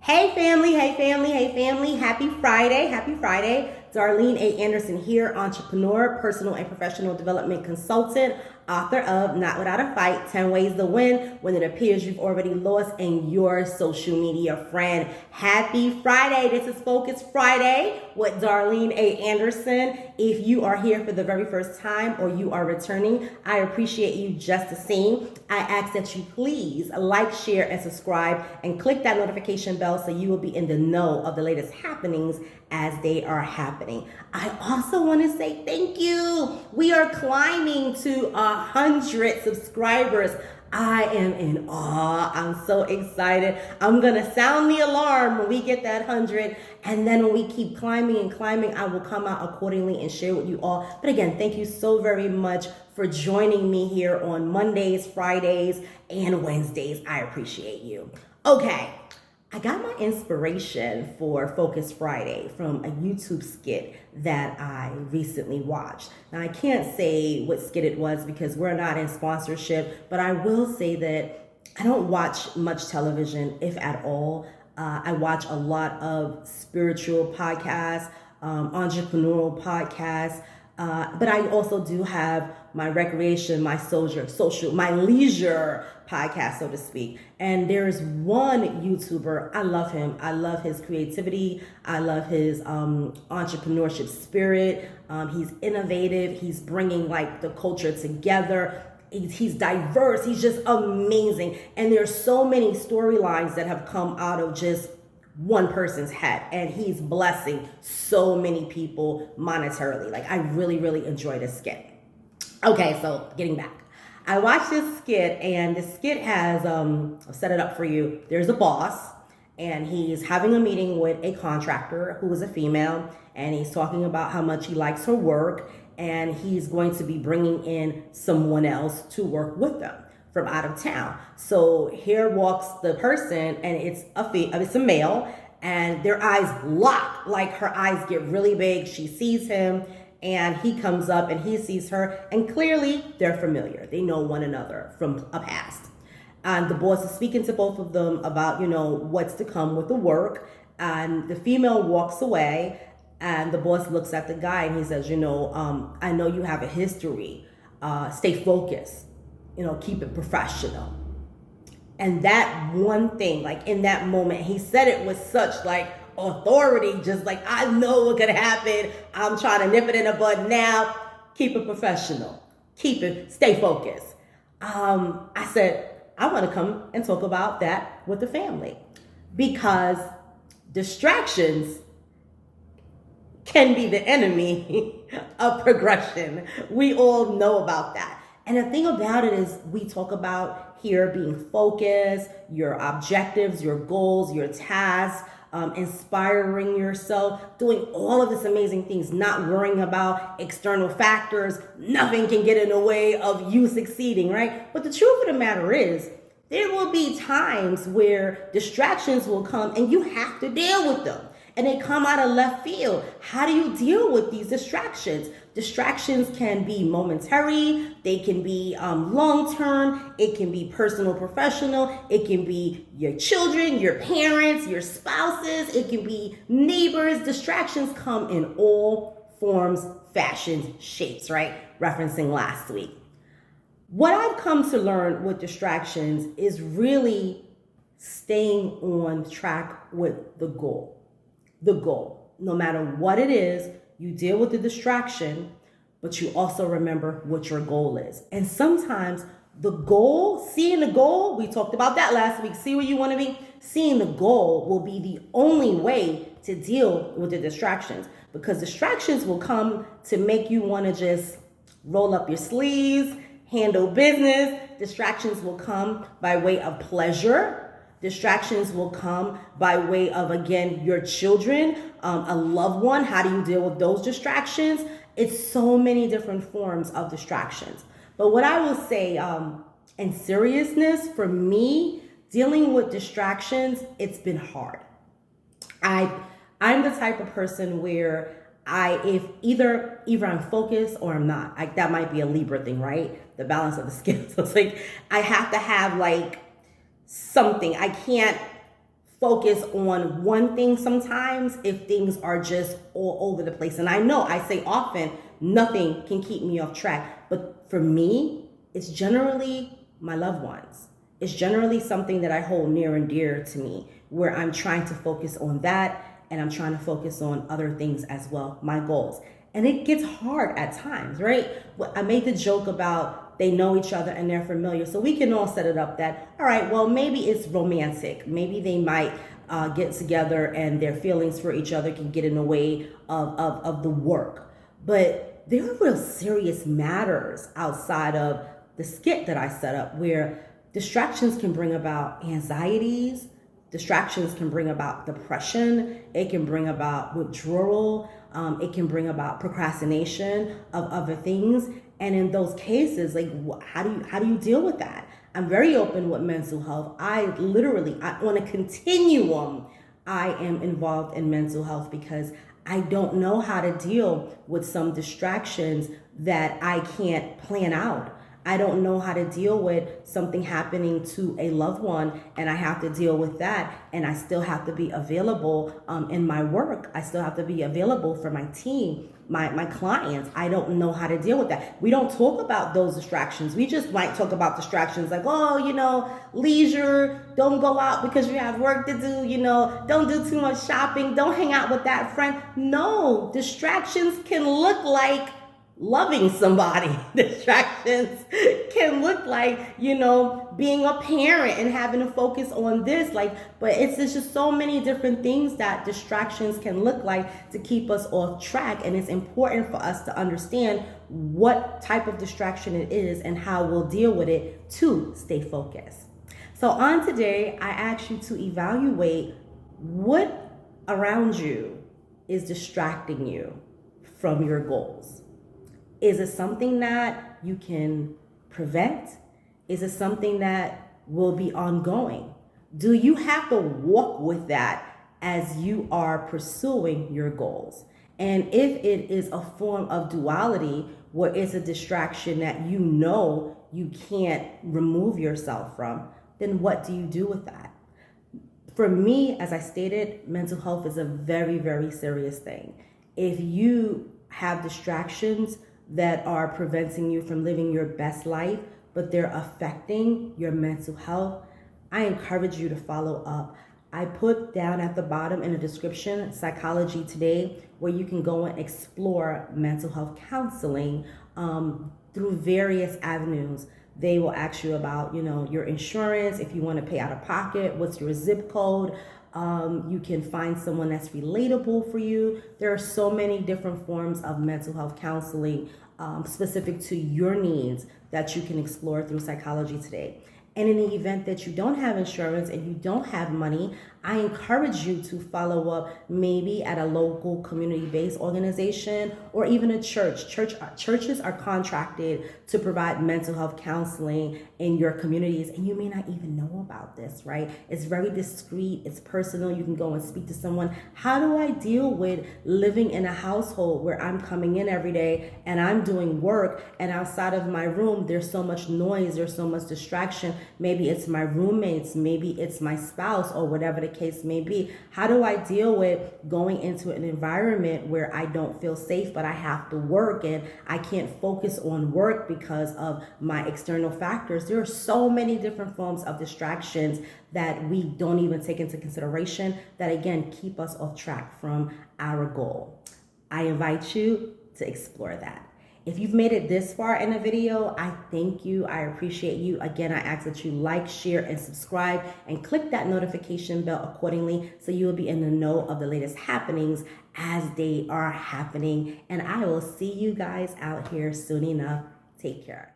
Hey family, hey family, hey family. Happy Friday, happy Friday. Darlene A. Anderson here, entrepreneur, personal and professional development consultant, author of Not Without a Fight, 10 Ways to Win When It Appears You've Already Lost, and your social media friend. Happy Friday. This is Focus Friday with Darlene A. Anderson. If you are here for the very first time or you are returning, I appreciate you just the same. I ask that you please like, share, and subscribe, and click that notification bell so you will be in the know of the latest happenings as they are happening. I also want to say thank you. We are climbing to 100 subscribers. I am in awe. I'm so excited. I'm going to sound the alarm when we get that 100. And then when we keep climbing and climbing, I will come out accordingly and share with you all. But again, thank you so very much for joining me here on Mondays, Fridays, and Wednesdays. I appreciate you. Okay. I got my inspiration for Focus Friday from a YouTube skit that I recently watched. Now, I can't say what skit it was because we're not in sponsorship, but I will say that I don't watch much television, if at all. I watch a lot of spiritual podcasts, entrepreneurial podcasts, but I also do have my recreation, my social, my leisure podcast, so to speak. And there's one YouTuber, I love him. I love his creativity. I love his entrepreneurship spirit. He's innovative. He's bringing like the culture together. He's diverse. He's just amazing. And there's so many storylines that have come out of just one person's head, and he's blessing so many people monetarily. Like, I really, really enjoy this skit. Okay, so getting back. I watched this skit, and the skit has, I'll set it up for you. There's a boss, and he's having a meeting with a contractor who is a female, and he's talking about how much he likes her work, and he's going to be bringing in someone else to work with them from out of town. So here walks the person, and it's a male, and their eyes lock, like her eyes get really big. She sees him, and he comes up and he sees her, and clearly they're familiar. They know one another from a past. And the boss is speaking to both of them about, what's to come with the work. And the female walks away, and the boss looks at the guy and he says, I know you have a history. Stay focused. Keep it professional. And that one thing, like in that moment, he said it with such like authority, just like, I know what could happen. I'm trying to nip it in the bud now. Keep it professional. Stay focused. I said, I want to come and talk about that with the family, because distractions can be the enemy of progression. We all know about that. And the thing about it is, we talk about here being focused, your objectives, your goals, your tasks, inspiring yourself, doing all of these amazing things, not worrying about external factors. Nothing can get in the way of you succeeding, right? But the truth of the matter is, there will be times where distractions will come and you have to deal with them. And they come out of left field. How do you deal with these distractions? Distractions can be momentary. They can be long-term. It can be personal, professional. It can be your children, your parents, your spouses. It can be neighbors. Distractions come in all forms, fashions, shapes, right? Referencing last week. What I've come to learn with distractions is really staying on track with the goal. The goal. No matter what it is, you deal with the distraction, but you also remember what your goal is. And sometimes the goal, seeing the goal, we talked about that last week, see where you want to be. Seeing the goal will be the only way to deal with the distractions, because distractions will come to make you want to just roll up your sleeves, handle business. Distractions will come by way of pleasure. Distractions will come by way of, again, your children, a loved one. How do you deal with those distractions? It's so many different forms of distractions. But what I will say, in seriousness, for me, dealing with distractions, it's been hard. I'm the type of person where if either I'm focused or I'm not. That might be a Libra thing, right? The balance of the scale. So it's like I have to have like something. I can't focus on one thing sometimes if things are just all over the place. And I know I say often, nothing can keep me off track. But for me, it's generally my loved ones. It's generally something that I hold near and dear to me, where I'm trying to focus on that and I'm trying to focus on other things as well, my goals. And it gets hard at times, right? I made the joke about they know each other and they're familiar. So we can all set it up that, all right, well, maybe it's romantic. Maybe they might get together and their feelings for each other can get in the way of the work. But there are real serious matters outside of the skit that I set up where distractions can bring about anxieties. Distractions can bring about depression. It can bring about withdrawal. It can bring about procrastination of other things. And in those cases, like, how do you deal with that? I'm very open with mental health. On a continuum, I am involved in mental health because I don't know how to deal with some distractions that I can't plan out. I don't know how to deal with something happening to a loved one, and I have to deal with that, and I still have to be available in my work. I still have to be available for my team, my clients. I don't know how to deal with that. We don't talk about those distractions. We just might talk about distractions like, leisure, don't go out because you have work to do, don't do too much shopping, don't hang out with that friend. No, distractions can look like loving somebody. Distractions can look like, being a parent and having to focus on this. But it's just so many different things that distractions can look like to keep us off track. And it's important for us to understand what type of distraction it is and how we'll deal with it to stay focused. So on today, I ask you to evaluate what around you is distracting you from your goals. Is it something that you can prevent? Is it something that will be ongoing? Do you have to walk with that as you are pursuing your goals? And if it is a form of duality where it's a distraction that you can't remove yourself from, then what do you do with that? For me, as I stated, mental health is a very, very serious thing. If you have distractions that are preventing you from living your best life, but they're affecting your mental health, I encourage you to follow up. I put down at the bottom in the description Psychology Today, where you can go and explore mental health counseling through various avenues. They will ask you about, your insurance, if you want to pay out of pocket, what's your zip code. You can find someone that's relatable for you. There are so many different forms of mental health counseling specific to your needs that you can explore through Psychology Today. And in the event that you don't have insurance and you don't have money, I encourage you to follow up maybe at a local community-based organization or even a church. Churches are contracted to provide mental health counseling in your communities, and you may not even know about this, right? It's very discreet, it's personal. You can go and speak to someone. How do I deal with living in a household where I'm coming in every day and I'm doing work, and outside of my room there's so much noise, there's so much distraction? Maybe it's my roommates, maybe it's my spouse, or whatever the case may be. How do I deal with going into an environment where I don't feel safe, but I have to work and I can't focus on work because of my external factors? There are so many different forms of distractions that we don't even take into consideration that, again, keep us off track from our goal. I invite you to explore that. If you've made it this far in a video, I thank you. I appreciate you. Again, I ask that you like, share, and subscribe, and click that notification bell accordingly so you will be in the know of the latest happenings as they are happening. And I will see you guys out here soon enough. Take care.